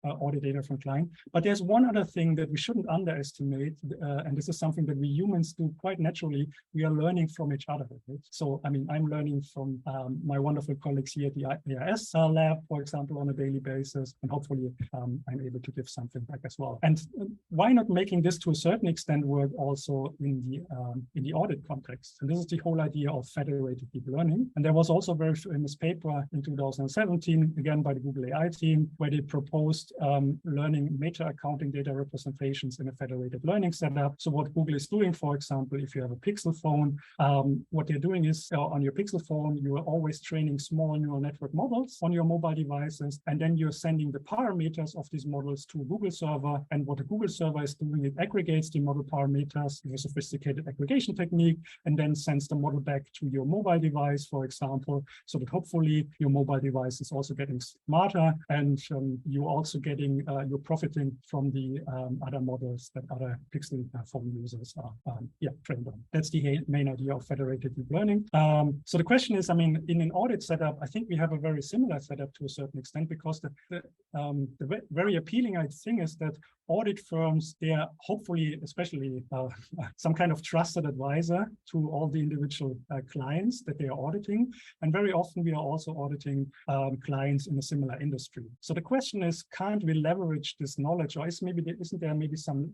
audit data from client. But there's one other thing that we shouldn't underestimate, and this is something that we humans do quite naturally. We are learning from each other. Right? So, I mean, I'm learning from my wonderful colleagues here at the AIS lab, for example, on a daily basis, and hopefully I'm able to give something back as well. And why not making this to a certain extent work also in the audit context? And this is the whole idea of federated deep learning. And there was also a very famous paper in 2017, again by the Google AI team, where they proposed learning meta accounting data representations in a federated learning setup. So what Google is doing, for example, if you have a Pixel phone, what they're doing is on your Pixel phone, you are always training small neural network models on your mobile devices, and then you're sending the parameters of these models to a Google server. And what the Google server is doing, it aggregates the model parameters with a sophisticated aggregation technique, and then sends the model back to your mobile device, for example, so that hopefully your mobile device is also getting smarter, and you're also getting, you're profiting from the other models that other Pixel phone users are trained on. That's the main idea of federated deep learning. So the question is, I mean, in an audit setup, I think we have a very similar setup to a certain extent, because the very appealing thing is that audit firms, they are hopefully, especially some kind of trusted advisor to all the individual clients that they are auditing. And very often we are also auditing clients in a similar industry. So the question is, can't we leverage this knowledge, or isn't there maybe some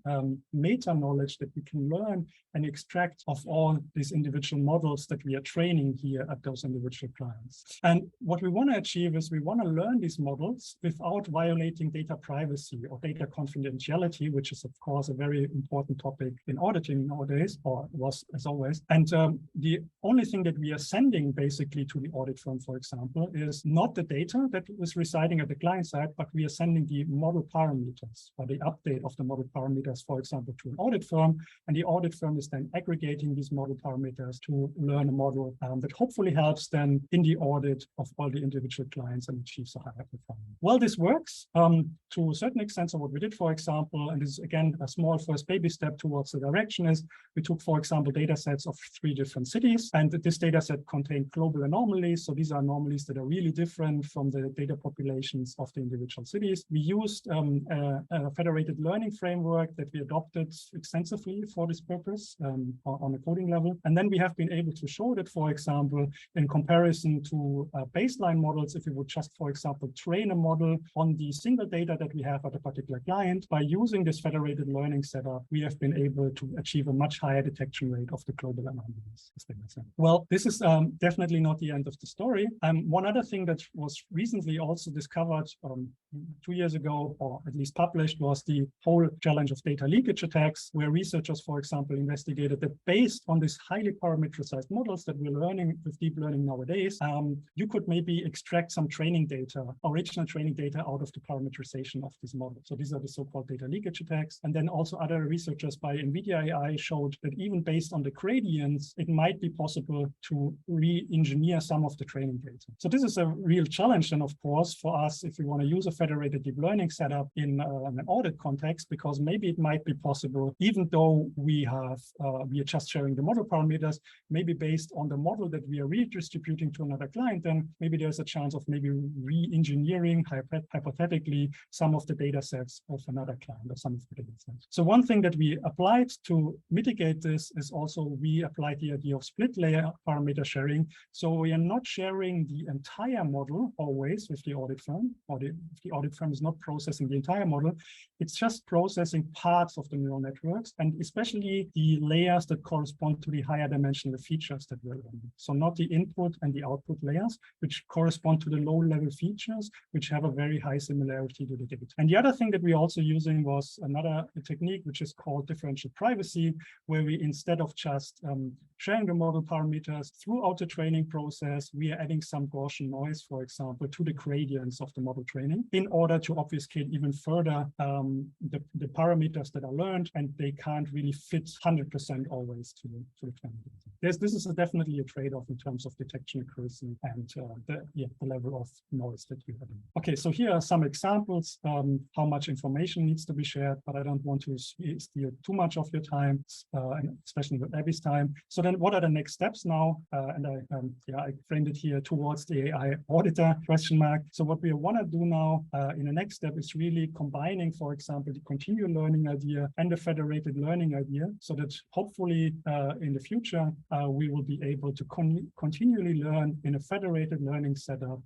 meta knowledge that we can learn and extract of all these individual models that we are training here at those individual clients? And what we want to achieve is we want to learn these models without violating data privacy or data confidentiality, which is of course a very important topic in auditing nowadays, or was as always. And the only thing that we are sending basically to the audit firm, for example, is not the data that is residing at the client side, but we are sending the model parameters or the update of the model parameters, for example, to an audit firm. And the audit firm is then aggregating these model parameters to learn a model that hopefully helps them in the audit of all the individual clients and achieves a higher performance. Well, this works to a certain extent. So what we did, for example, and this is again a small first baby step towards the direction, is we took, for example, data sets of 3 different cities, and this data set contained global anomalies. So these are anomalies that are really different from the data populations of the individual cities. We used a federated learning framework that we adopted extensively for this purpose on a coding level. And then we have been able to show that, for example, in comparison to baseline models, if we would just, for example, train a model on the single data that we have at a particular client, by using this federated learning setup, we have been able to achieve a much higher detection rate of the global anomalies. Well, this is definitely not the end of the story. One other thing that was recently also discovered 2 years ago, or at least published, was the whole challenge of data leakage attacks, where researchers, for example, investigated that based on these highly parameterized models that we're learning with deep learning nowadays, you could maybe extract some training data, original training data, out of the parameterization of this model. So these are the so-called data leakage attacks. And then also other researchers by NVIDIA AI showed that even based on the gradients, it might be possible to re-engineer some of the training data. So this is a real challenge, and of course, for us, if we want to use a federated deep learning setup in an audit context, because maybe it might be possible, even though we are just sharing the model parameters, maybe based on the model that we are redistributing to another client, then maybe there's a chance of maybe re-engineering hypothetically some of the data sets of another client or some of the data sets. So one thing that we applied to mitigate this is also we applied the idea of split layer parameter sharing. So we are not sharing the entire model always with the audit firm, or if the audit firm is not processing the entire model, it's just processing parts of the neural networks, and especially the layers that correspond to the higher dimensional features that we're learning. So not the input and the output layers, which correspond to the low-level features, which have a very high similarity to the data. And the other thing that we're also using was another technique, which is called differential privacy, where we, instead of just sharing the model parameters throughout the training process, we are adding some Gaussian noise, for example, to the gradients of the model training in order to obfuscate even further the parameters that are learned, and they can't really fit 100% always to the training data. This is definitely a trade-off in terms of detection accuracy and the level of noise that you have. Okay, so here are some examples how much information needs to be shared, but I don't want to steal too much of your time, and especially with Abby's time. So then what are the next steps now? And I framed it here towards the AI auditor question mark. So what we want to do now in the next step is really combining, for example, the continual learning idea and the federated learning idea, so that hopefully in the future, we will be able to continually learn in a federated learning setup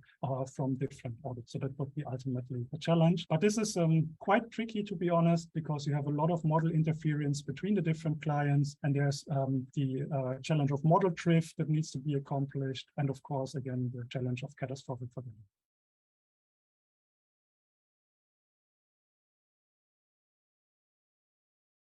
from different audits. So that would be ultimately a challenge. But this is quite tricky, to be honest, because you have a lot of model interference between the different clients, and there's the challenge of model drift that needs to be accomplished, and of course, again, the challenge of catastrophic forgetting.